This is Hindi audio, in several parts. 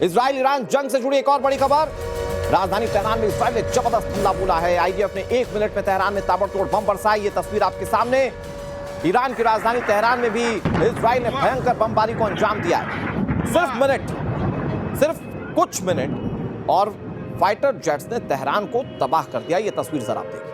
इजराइल ईरान जंग से जुड़ी एक और बड़ी खबर। राजधानी तेहरान में इजराइल ने जबरदस्त हमला बोला है। आईडीएफ ने 1 मिनट में तेहरान में ताबड़तोड़ बम बरसाए। ये तस्वीर आपके सामने। ईरान की राजधानी तेहरान में भी इजराइल ने भयंकर बमबारी को अंजाम दिया है। सिर्फ कुछ मिनट और फाइटर जेट्स ने तेहरान को तबाह कर दिया। ये तस्वीर जरा आप देखिए।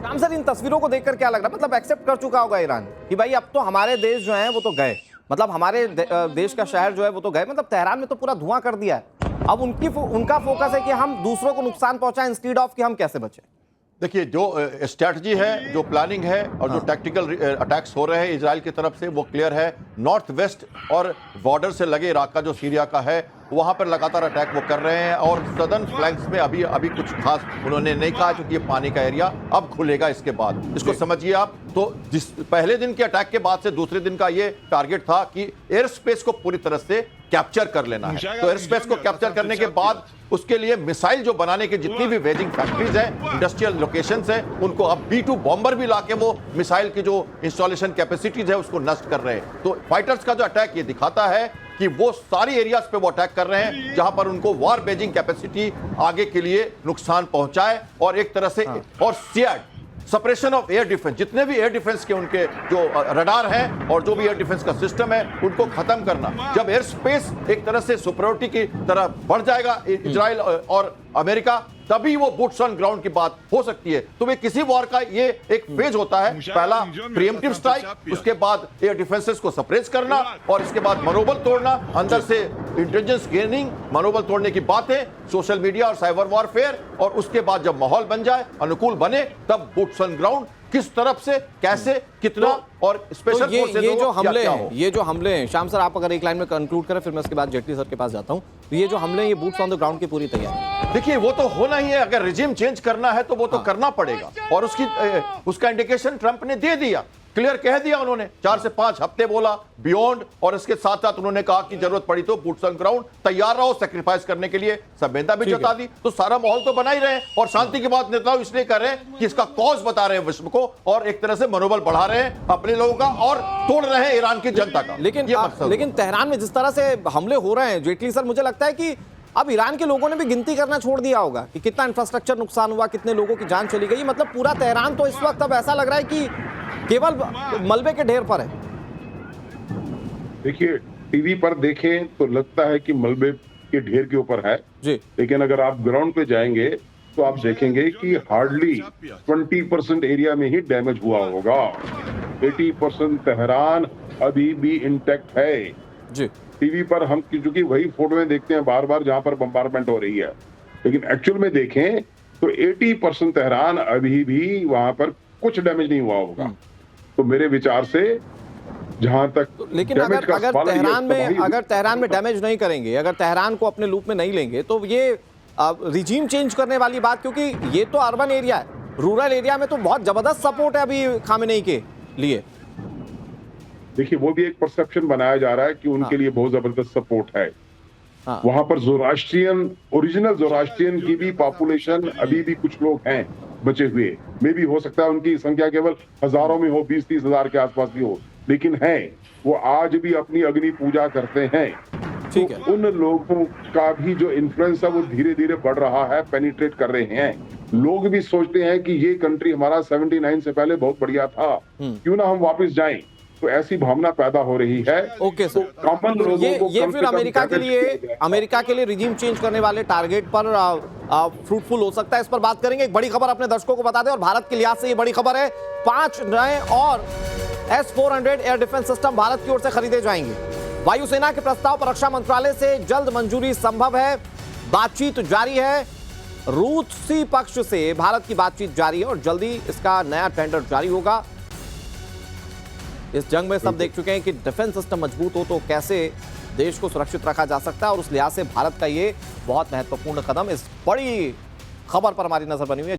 राम सर, इन तस्वीरों को देखकर क्या लग रहा है? मतलब एक्सेप्ट कर चुका होगा ईरान कि भाई अब तो हमारे देश जो हैं वो तो गए, मतलब हमारे देश का शहर जो है वो तो गए, मतलब तेहरान में तो पूरा धुआं कर दिया है। अब उनका फोकस है कि हम दूसरों को नुकसान पहुंचाएं इंस्टीड ऑफ कि हम कैसे बचें। देखिए, जो स्ट्रैटेजी है, जो प्लानिंग है और जो टैक्टिकल अटैक्स हो रहे हैं इजराइल की तरफ से, वो क्लियर है। नॉर्थ वेस्ट और बॉर्डर से लगे इराक का जो सीरिया का है, वहां पर लगातार अटैक वो कर रहे हैं। और सदर्न फ्लैंक्स में अभी कुछ खास उन्होंने नहीं कहा, क्योंकि ये पानी का एरिया अब खुलेगा इसके बाद। इसको समझिए आप। तो जिस पहले दिन के अटैक के बाद से दूसरे दिन का ये टारगेट था कि एयर स्पेस को पूरी तरह से कैप्चर कर लेना है। तो एयर स्पेस को कैप्चर करने के बाद उसके लिए मिसाइल जो बनाने की जितनी भी वेजिंग फैक्ट्रीज हैं, इंडस्ट्रियल लोकेशंस हैं, उनको अब B2 बॉम्बर भी लाके वो मिसाइल की जो इंस्टॉलेशन कैपेसिटीज है उसको नष्ट कर रहे हैं। तो फाइटर्स का जो अटैक ये दिखाता है कि वो सारी एरियाज पे वो अटैक कर रहे हैं जहां पर उनको वॉर बेजिंग कैपेसिटी आगे के लिए नुकसान पहुंचाए। और एक तरह से और सियाड सपरेशन ऑफ एयर डिफेंस, जितने भी एयर डिफेंस के उनके जो रडार हैं और जो भी एयर डिफेंस का सिस्टम है, उनको खत्म करना। जब एयर स्पेस एक तरह से सुपरियोरिटी की तरह बढ़ जाएगा इजराइल और अमेरिका, तभी वो बूट्स ऑन ग्राउंड की बात हो सकती है। तो वे किसी वॉर का ये एक फेज होता है। पहला प्रीएम्प्टिव स्ट्राइक, उसके बाद एयर डिफेंसेस को सप्रेस करना और इसके बाद मनोबल तोड़ना, अंदर से इंटेलिजेंस गेनिंग, मनोबल तोड़ने की बातें, सोशल मीडिया और साइबर वॉरफेयर, और उसके बाद जब माहौल बन जाए, अनुकूल बने, तब बूट्स ऑन ग्राउंड किस तरफ से, कैसे, कितना और स्पेशल फोर्सेस ये जो हमले हैं, श्याम सर आप अगर एक लाइन में कंक्लूड करें, फिर मैं उसके बाद जेटली सर के पास जाता हूं। तो ये जो हमले हैं, ये बूट्स ऑन द ग्राउंड की पूरी तैयारी। देखिए, वो तो होना ही है। अगर रिजीम चेंज करना है तो वो तो करना पड़ेगा, और उसका इंडिकेशन ट्रंप ने दे दिया, क्लियर कह दिया उन्होंने। 4 से 5 हफ्ते बोला बियॉन्ड, और इसके साथ साथ उन्होंने कहा कि जरूरत पड़ी तो बूट्स ऑन ग्राउंड तैयार रहो सेक्रीफाइस करने के लिए। संवेदना भी जता दी। तो सारा माहौल तो बना ही रहे, और शांति की बात नेताओं इसलिए कर रहे हैं कि इसका कॉज बता रहे हैं विश्व को, और एक तरह से मनोबल बढ़ा रहे हैं अपने लोगों का और तोड़ रहे हैं ईरान की जनता का। लेकिन तेहरान में जिस तरह से हमले हो रहे हैं जेटली सर, मुझे लगता है कि अब ईरान के लोगों ने भी गिनती करना छोड़ दिया होगा कि कितना इंफ्रास्ट्रक्चर नुकसान हुआ, कितने लोगों की जान चली गई। मतलब पूरा तेहरान तो इस वक्त अब ऐसा लग रहा है कि केवल मलबे के ढेर पर है। देखिए, टीवी पर देखें तो लगता है कि मलबे के ढेर के ऊपर है जी, लेकिन अगर आप ग्राउंड पे जाएंगे तो आप देखेंगे कि हार्डली 20% एरिया में ही डैमेज हुआ होगा। 80% तेहरान अभी भी इंटैक्ट है जी। टीवी पर हम क्योंकि वही फोटो में देखते हैं बार बार जहां पर बम्बारमेंट हो रही है, लेकिन एक्चुअल में देखें तो 80% तेहरान अभी भी वहां पर कुछ डैमेज नहीं हुआ होगा। तो मेरे विचार से जहां तक लेकिन अगर तेहरान में डैमेज नहीं करेंगे, अगर तेहरान को अपने लूप में नहीं लेंगे, तो ये रिजीम चेंज करने वाली बात, क्योंकि ये तो अर्बन एरिया है, रूरल एरिया में तो बहुत जबरदस्त सपोर्ट है अभी खामेनेई के लिए। देखिए, वो भी एक परसेप्शन बनाया जा रहा है कि उनके लिए बहुत जबरदस्त सपोर्ट है। वहां पर ओरिजिनल जोरास्ट्रियन की भी पॉपुलेशन अभी भी कुछ लोग हैं बचे हुए। मे भी हो सकता है उनकी संख्या केवल हजारों में हो, 20-30 हजार के आसपास भी हो, लेकिन है वो आज भी अपनी अग्नि पूजा करते हैं। ठीक है। तो उन लोगों का भी जो इन्फ्लुएंस है वो धीरे धीरे बढ़ रहा है, पेनिट्रेट कर रहे हैं। लोग भी सोचते हैं कि ये कंट्री हमारा 79 से पहले बहुत बढ़िया था, क्यों ना हम वापस जाएं। तो ऐसी भावना पैदा हो रही है। ओके सर, तो ये फिर अमेरिका के लिए रिजीम चेंज करने वाले टारगेट पर फ्रूटफुल हो सकता है। इस पर बात करेंगे। एक बड़ी खबर अपने दर्शकों को बता दें, और भारत के लिहाज से ये बड़ी खबर है। 5 नए और S-400 air defence system Bharat की ओर से खरीदे जाएंगे। वायुसेना के प्रस्ताव पर रक्षा मंत्रालय से जल्द मंजूरी संभव है। बातचीत जारी है। रूसी पक्ष से भारत की बातचीत जारी है और जल्दी इसका नया टेंडर जारी होगा। इस जंग में सब देख चुके हैं कि डिफेंस सिस्टम मजबूत हो तो कैसे देश को सुरक्षित रखा जा सकता है, और उस लिहाज से भारत का ये बहुत महत्वपूर्ण कदम, इस बड़ी खबर पर हमारी नजर बनी हुई है।